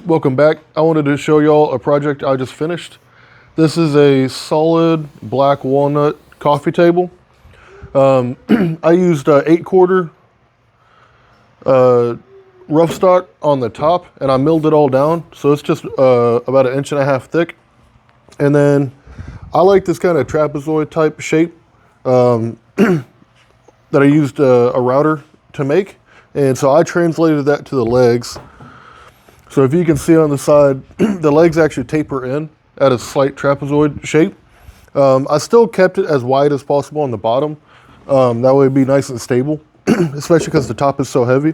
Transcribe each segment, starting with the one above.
Welcome back. I wanted to show y'all a project I just finished. This is a solid black walnut coffee table. I used 8/4 rough stock on the top, and I milled it all down, so it's just about 1.5 inches thick. And then I like this kind of trapezoid type shape that I used a router to make, and so I translated that to the legs. So if you can see on the side, the legs actually taper in at a slight trapezoid shape. I still kept it as wide as possible on the bottom. That way it'd be nice and stable, especially because the top is so heavy.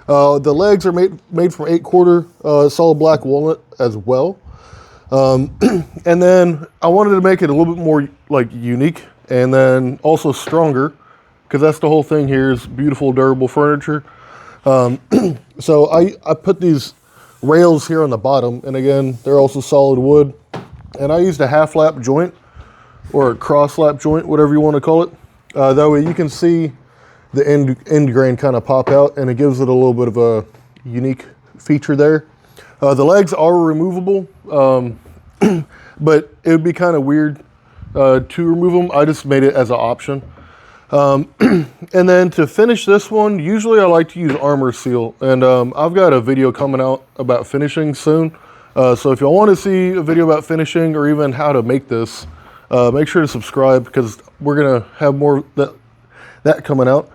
The legs are made from 8/4 solid black walnut as well. And then I wanted to make it a little bit more like unique and then also stronger, because that's the whole thing here, is beautiful, durable furniture. So I put these rails here on the bottom, and again, they're also solid wood. And I used a half lap joint or a cross lap joint, whatever you want to call it. That way you can see the end grain kind of pop out, and it gives it a little bit of a unique feature there. The legs are removable, but it would be kind of weird to remove them. I just made it as an option. And then to finish this one, usually I like to use armor seal, and I've got a video coming out about finishing soon. So if y'all want to see a video about finishing or even how to make this, make sure to subscribe, because we're gonna have more that coming out.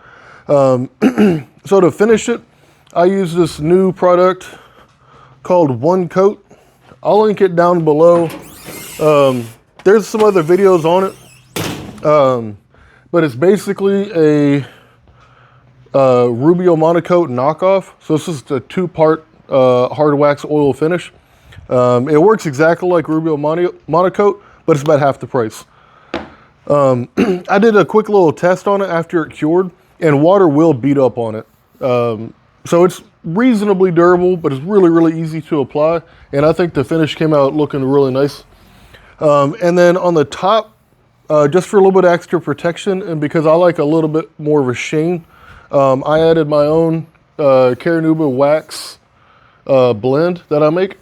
So to finish it, I use this new product called One Coat. I'll link it down below. There's some other videos on it. But it's basically a Rubio Monocoat knockoff. So it's just a 2-part hard wax oil finish. It works exactly like Rubio Monocoat, but it's about half the price. I did a quick little test on it after it cured, and water will beat up on it. So it's reasonably durable, but it's really, really easy to apply. And I think the finish came out looking really nice. And then on the top, just for a little bit of extra protection, and because I like a little bit more of a sheen, I added my own Caranuba wax blend that I make,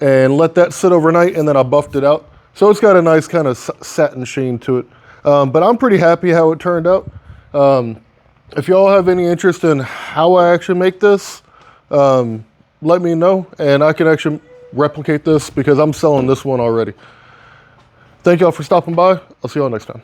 and let that sit overnight, and then I buffed it out. So it's got a nice kind of satin sheen to it. But I'm pretty happy how it turned out. If y'all have any interest in how I actually make this, let me know, and I can actually replicate this, because I'm selling this one already. Thank y'all for stopping by. I'll see y'all next time.